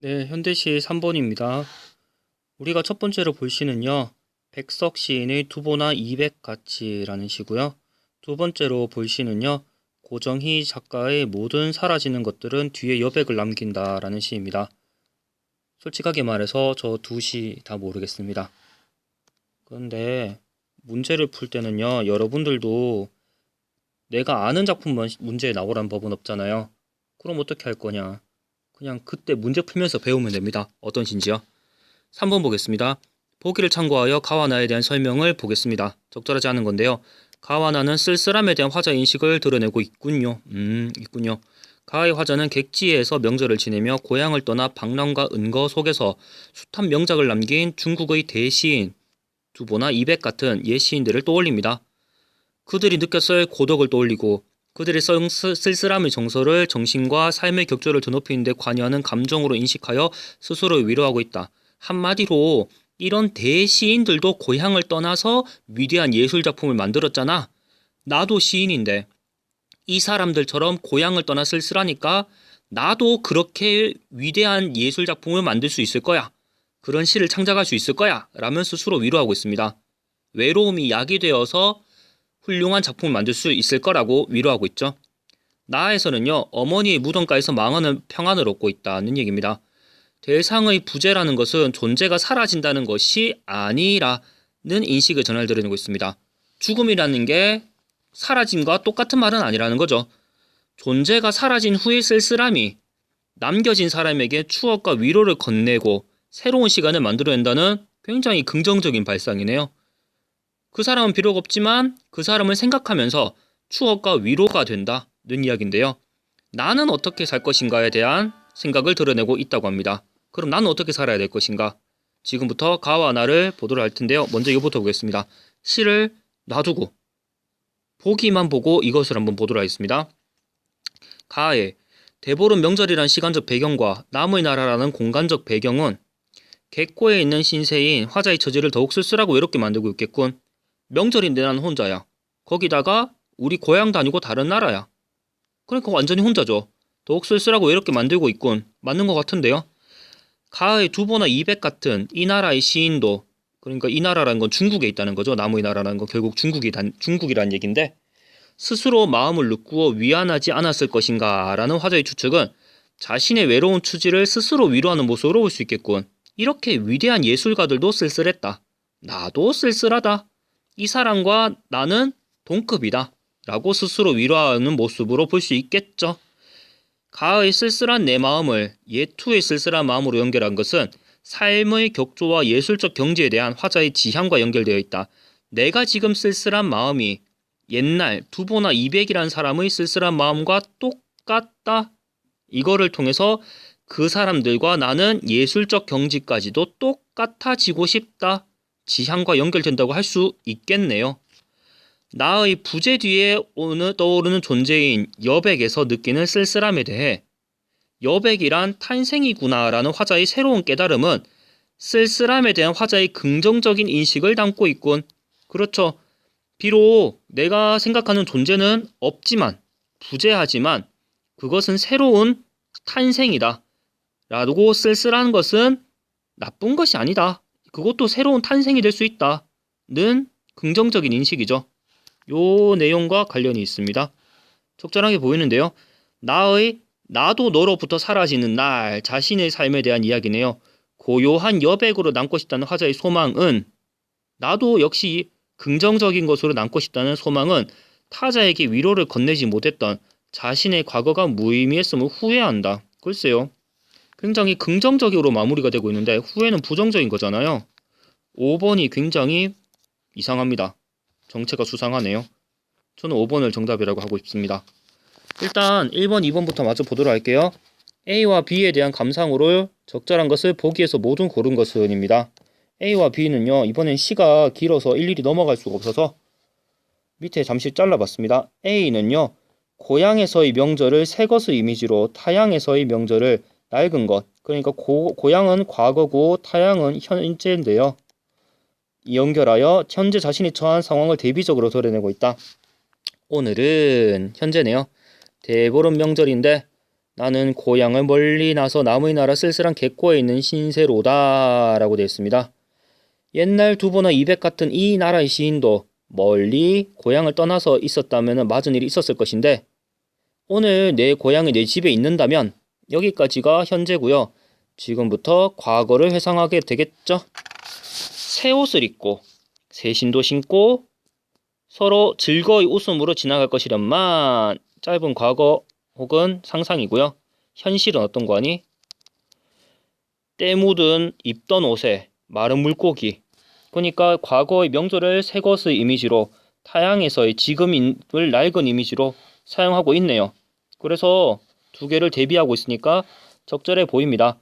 네, 현대시 3번입니다. 우리가 첫 번째로 볼 시는요, 백석 시인의 두보나 200가치라는 시고요. 두 번째로 볼 시는요, 고정희 작가의 모든 사라지는 것들은 뒤에 여백을 남긴다라는 시입니다. 솔직하게 말해서 저 두 시 다 모르겠습니다. 그런데 문제를 풀 때는요, 여러분들도 내가 아는 작품만 문제에 나오라는 법은 없잖아요. 그럼 어떻게 할 거냐? 그냥 그때 문제 풀면서 배우면 됩니다. 어떤 시인지요? 3번 보겠습니다. 보기를 참고하여 가와나에 대한 설명을 보겠습니다. 적절하지 않은 건데요. 가와나는 쓸쓸함에 대한 화자 인식을 드러내고 있군요. 있군요. 가의 화자는 객지에서 명절을 지내며 고향을 떠나 방랑과 은거 속에서 숱한 명작을 남긴 중국의 대시인 두보나 이백 같은 옛 시인들을 떠올립니다. 그들이 느꼈을 고독을 떠올리고 그들의 쓸쓸함의 정서를 정신과 삶의 격조를 드높이는 데 관여하는 감정으로 인식하여 스스로를 위로하고 있다. 한마디로 이런 대시인들도 고향을 떠나서 위대한 예술작품을 만들었잖아. 나도 시인인데 이 사람들처럼 고향을 떠나 쓸쓸하니까 나도 그렇게 위대한 예술작품을 만들 수 있을 거야. 그런 시를 창작할 수 있을 거야. 라면 스스로 위로하고 있습니다. 외로움이 약이 되어서 훌륭한 작품을 만들 수 있을 거라고 위로하고 있죠. 나아에서는요, 어머니의 무덤가에서 망하는 평안을 얻고 있다는 얘기입니다. 대상의 부재라는 것은 존재가 사라진다는 것이 아니라는 인식을 전달드리고 있습니다. 죽음이라는 게 사라짐과 똑같은 말은 아니라는 거죠. 존재가 사라진 후의 쓸쓸함이 남겨진 사람에게 추억과 위로를 건네고 새로운 시간을 만들어낸다는 굉장히 긍정적인 발상이네요. 그 사람은 비록 없지만 그 사람을 생각하면서 추억과 위로가 된다는 이야기인데요. 나는 어떻게 살 것인가에 대한 생각을 드러내고 있다고 합니다. 그럼 나는 어떻게 살아야 될 것인가? 지금부터 가와 나를 보도록 할 텐데요. 먼저 이거부터 보겠습니다. 시를 놔두고 보기만 보고 이것을 한번 보도록 하겠습니다. 가의 대보름 명절이란 시간적 배경과 남의 나라라는 공간적 배경은 객고에 있는 신세인 화자의 처지를 더욱 쓸쓸하고 외롭게 만들고 있겠군. 명절인데 난 혼자야. 거기다가 우리 고향도 아니고 다른 나라야. 그러니까 완전히 혼자죠. 더욱 쓸쓸하고 외롭게 만들고 있군. 맞는 것 같은데요. 가의 두보나 이백 같은 이 나라의 시인도, 그러니까 이 나라라는 건 중국에 있다는 거죠. 남의 나라라는 건 결국 중국이란 얘기인데, 스스로 마음을 느꾸어 위안하지 않았을 것인가 라는 화자의 추측은 자신의 외로운 처지를 스스로 위로하는 모습으로 볼 수 있겠군. 이렇게 위대한 예술가들도 쓸쓸했다. 나도 쓸쓸하다. 이 사람과 나는 동급이다. 라고 스스로 위로하는 모습으로 볼 수 있겠죠. 가의 쓸쓸한 내 마음을 예투의 쓸쓸한 마음으로 연결한 것은 삶의 격조와 예술적 경지에 대한 화자의 지향과 연결되어 있다. 내가 지금 쓸쓸한 마음이 옛날 두보나 이백이라는 사람의 쓸쓸한 마음과 똑같다. 이거를 통해서 그 사람들과 나는 예술적 경지까지도 똑같아지고 싶다. 지향과 연결된다고 할 수 있겠네요. 나의 부재 뒤에 떠오르는 존재인 여백에서 느끼는 쓸쓸함에 대해 여백이란 탄생이구나라는 화자의 새로운 깨달음은 쓸쓸함에 대한 화자의 긍정적인 인식을 담고 있군. 그렇죠. 비록 내가 생각하는 존재는 없지만, 부재하지만 그것은 새로운 탄생이다. 라고 쓸쓸한 것은 나쁜 것이 아니다. 그것도 새로운 탄생이 될 수 있다는 긍정적인 인식이죠. 요 내용과 관련이 있습니다. 적절하게 보이는데요. 나도 너로부터 사라지는 날 자신의 삶에 대한 이야기네요. 고요한 여백으로 남고 싶다는 화자의 소망은 나도 역시 긍정적인 것으로 남고 싶다는 소망은 타자에게 위로를 건네지 못했던 자신의 과거가 무의미했음을 후회한다. 글쎄요. 굉장히 긍정적으로 마무리가 되고 있는데 후회는 부정적인 거잖아요. 5번이 굉장히 이상합니다. 정체가 수상하네요. 저는 5번을 정답이라고 하고 싶습니다. 일단 1번, 2번부터 마저 보도록 할게요. A와 B에 대한 감상으로 적절한 것을 보기에서 모두 고른 것은입니다. A와 B는요. 이번엔 C가 길어서 일일이 넘어갈 수가 없어서 밑에 잠시 잘라봤습니다. A는요. 고향에서의 명절을 새 것의 이미지로 타향에서의 명절을 낡은 것. 그러니까 고향은 과거고 타향은 현재인데요. 연결하여 현재 자신이 처한 상황을 대비적으로 드러내고 있다. 오늘은 현재네요. 대보름 명절인데 나는 고향을 멀리 나서 남의 나라 쓸쓸한 객고에 있는 신세로다 라고 되어 있습니다. 옛날 두보나 이백 같은 이 나라의 시인도 멀리 고향을 떠나서 있었다면 맞은 일이 있었을 것인데 오늘 내 고향이 내 집에 있는다면 여기까지가 현재고요. 지금부터 과거를 회상하게 되겠죠. 새 옷을 입고 새 신도 신고 서로 즐거이 웃음으로 지나갈 것이련만 짧은 과거 혹은 상상이고요. 현실은 어떤 거니? 때 묻은 입던 옷에 마른 물고기. 그러니까 과거의 명절을 새 것의 이미지로 타향에서의 지금을 낡은 이미지로 사용하고 있네요. 그래서 두 개를 대비하고 있으니까 적절해 보입니다.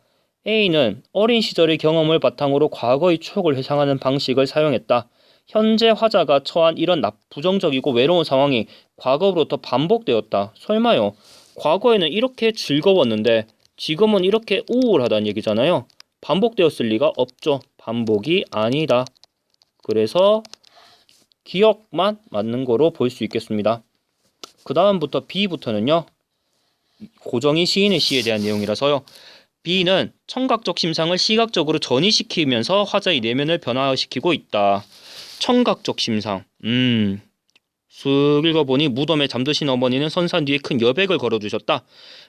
A는 어린 시절의 경험을 바탕으로 과거의 추억을 회상하는 방식을 사용했다. 현재 화자가 처한 이런 부정적이고 외로운 상황이 과거로부터 반복되었다. 설마요. 과거에는 이렇게 즐거웠는데 지금은 이렇게 우울하다는 얘기잖아요. 반복되었을 리가 없죠. 반복이 아니다. 그래서 기억만 맞는 거로 볼 수 있겠습니다. 그 다음부터 B부터는요. 고정희 시인의 시에 대한 내용이라서요. B는 청각적 심상을 시각적으로 전이시키면서 화자의 내면을 변화시키고 있다. 청각적 심상. 쓱 읽어보니 무덤에 잠드신 어머니는 선산 뒤에 큰 여백을 걸어두셨다.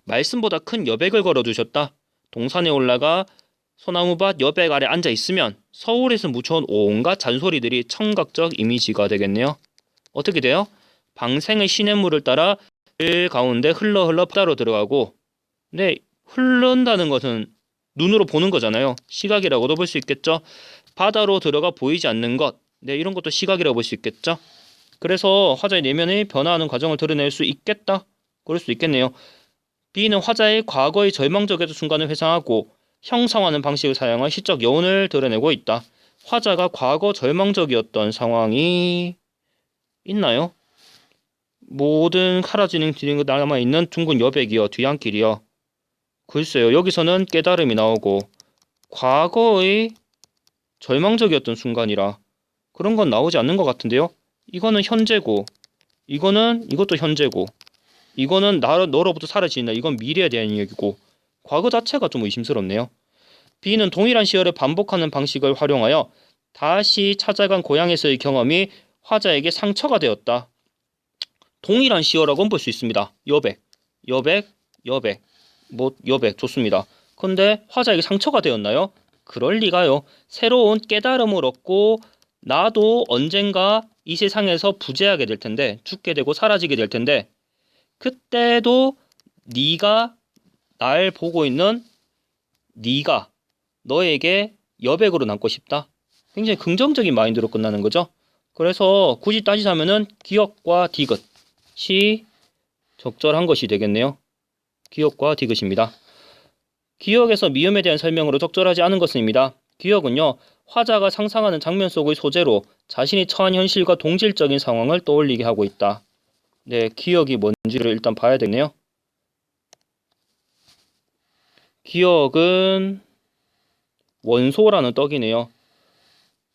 말씀보다 큰 여백을 걸어두셨다. 동산에 올라가 소나무밭 여백 아래 앉아있으면 서울에서 묻혀온 온갖 잔소리들이 청각적 이미지가 되겠네요. 어떻게 돼요? 방생의 시냇물을 따라 길 가운데 흘러 바다로 들어가고 근데 흐른다는 것은 눈으로 보는 거잖아요. 시각이라고도 볼 수 있겠죠. 바다로 들어가 보이지 않는 것. 네, 이런 것도 시각이라고 볼 수 있겠죠. 그래서 화자의 내면이 변화하는 과정을 드러낼 수 있겠다. 그럴 수 있겠네요. B는 화자의 과거의 절망적인 순간을 회상하고 형상화하는 방식을 사용한 시적 여운을 드러내고 있다. 화자가 과거 절망적이었던 상황이 있나요? 모든 사라지는 뒤에 남아있는 둥근 여백이요. 뒤안길이요. 글쎄요. 여기서는 깨달음이 나오고 과거의 절망적이었던 순간이라 그런 건 나오지 않는 것 같은데요. 이거는 현재고 이것도 현재고 이거는 너로부터 사라진다. 이건 미래에 대한 이야기고 과거 자체가 좀 의심스럽네요. B는 동일한 시어를 반복하는 방식을 활용하여 다시 찾아간 고향에서의 경험이 화자에게 상처가 되었다. 동일한 시어라고는 볼 수 있습니다. 여백, 좋습니다. 근데 화자에게 상처가 되었나요? 그럴 리가요. 새로운 깨달음을 얻고 나도 언젠가 이 세상에서 부재하게 될 텐데 죽게 되고 사라지게 될 텐데 그때도 네가 날 보고 있는 네가 너에게 여백으로 남고 싶다. 굉장히 긍정적인 마인드로 끝나는 거죠. 그래서 굳이 따지자면은 기억과 디귿이 적절한 것이 되겠네요. 기억과 디귿입니다. 기억에서 미음에 대한 설명으로 적절하지 않은 것입니다. 기억은요. 화자가 상상하는 장면 속의 소재로 자신이 처한 현실과 동질적인 상황을 떠올리게 하고 있다. 네, 기억이 뭔지를 일단 봐야 되네요. 기억은 원소라는 떡이네요.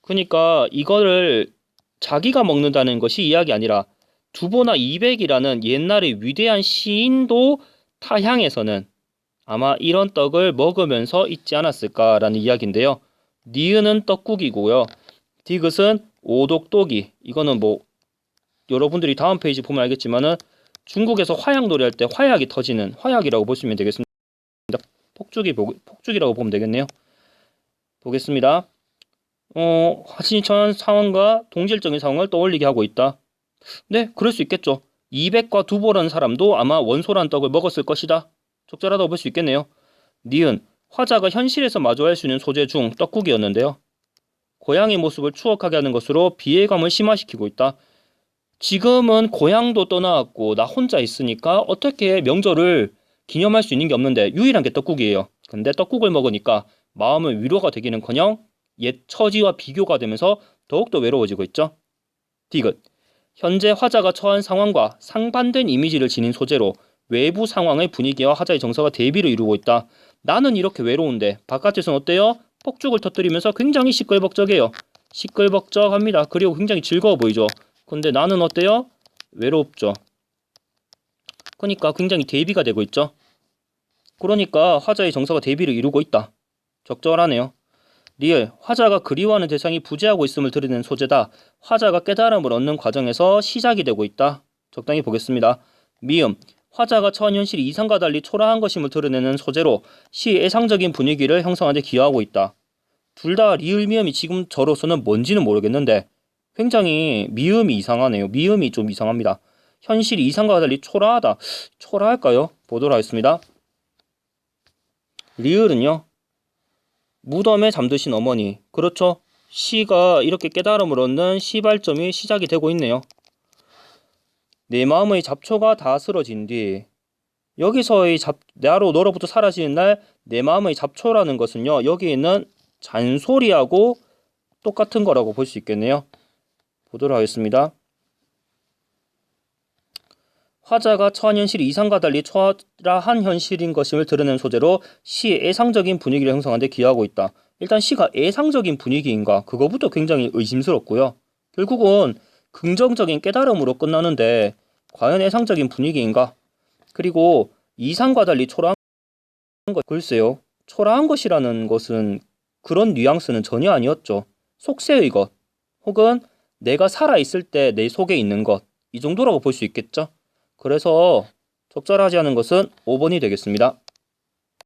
그러니까 이거를 자기가 먹는다는 것이 이야기 아니라 두보나 이백이라는 옛날의 위대한 시인도 타향에서는 아마 이런 떡을 먹으면서 있지 않았을까라는 이야기인데요. 니은은 떡국이고요. 디귿은 오독도기. 이거는 뭐 여러분들이 다음 페이지 보면 알겠지만은 중국에서 화약 노래할 때 화약이 터지는 화약이라고 보시면 되겠습니다. 폭죽이라고 보면 되겠네요. 보겠습니다. 자신이 처한 상황과 동질적인 상황을 떠올리게 하고 있다. 네, 그럴 수 있겠죠. 이백과 두보라는 사람도 아마 원소란 떡을 먹었을 것이다. 적절하다고 볼 수 있겠네요. 니은, 화자가 현실에서 마주할 수 있는 소재 중 떡국이었는데요. 고향의 모습을 추억하게 하는 것으로 비애감을 심화시키고 있다. 지금은 고향도 떠나왔고 나 혼자 있으니까 어떻게 명절을 기념할 수 있는 게 없는데 유일한 게 떡국이에요. 근데 떡국을 먹으니까 마음은 위로가 되기는커녕 옛 처지와 비교가 되면서 더욱더 외로워지고 있죠. 디귿, 현재 화자가 처한 상황과 상반된 이미지를 지닌 소재로 외부 상황의 분위기와 화자의 정서가 대비를 이루고 있다. 나는 이렇게 외로운데 바깥에서는 어때요? 폭죽을 터뜨리면서 굉장히 시끌벅적해요. 시끌벅적합니다. 그리고 굉장히 즐거워 보이죠. 근데 나는 어때요? 외롭죠. 그러니까 굉장히 대비가 되고 있죠. 그러니까 화자의 정서가 대비를 이루고 있다. 적절하네요. 리을, 화자가 그리워하는 대상이 부재하고 있음을 드러내는 소재다. 화자가 깨달음을 얻는 과정에서 시작이 되고 있다. 적당히 보겠습니다. 미음, 화자가 처한 현실이 이상과 달리 초라한 것임을 드러내는 소재로 시의 애상적인 분위기를 형성하는 데 기여하고 있다. 둘 다 리을, 미음이 지금 저로서는 뭔지는 모르겠는데 굉장히 미음이 이상하네요. 미음이 좀 이상합니다. 현실이 이상과 달리 초라하다. 초라할까요? 보도록 하겠습니다. 리을은요. 무덤에 잠드신 어머니. 그렇죠. 시가 이렇게 깨달음을 얻는 시발점이 시작이 되고 있네요. 내 마음의 잡초가 다 쓰러진 뒤 여기서의 나로 너로부터 사라지는 날 내 마음의 잡초라는 것은요. 여기 있는 잔소리하고 똑같은 거라고 볼 수 있겠네요. 보도록 하겠습니다. 화자가 처한 현실이 이상과 달리 초라한 현실인 것임을 드러내는 소재로 시의 애상적인 분위기를 형성하는 데 기여하고 있다. 일단 시가 애상적인 분위기인가? 그거부터 굉장히 의심스럽고요. 결국은 긍정적인 깨달음으로 끝나는데 과연 애상적인 분위기인가? 그리고 이상과 달리 초라한 것, 글쎄요. 초라한 것이라는 것은 그런 뉘앙스는 전혀 아니었죠. 속세의 것, 혹은 내가 살아있을 때 내 속에 있는 것, 이 정도라고 볼 수 있겠죠. 그래서 적절하지 않은 것은 5번이 되겠습니다.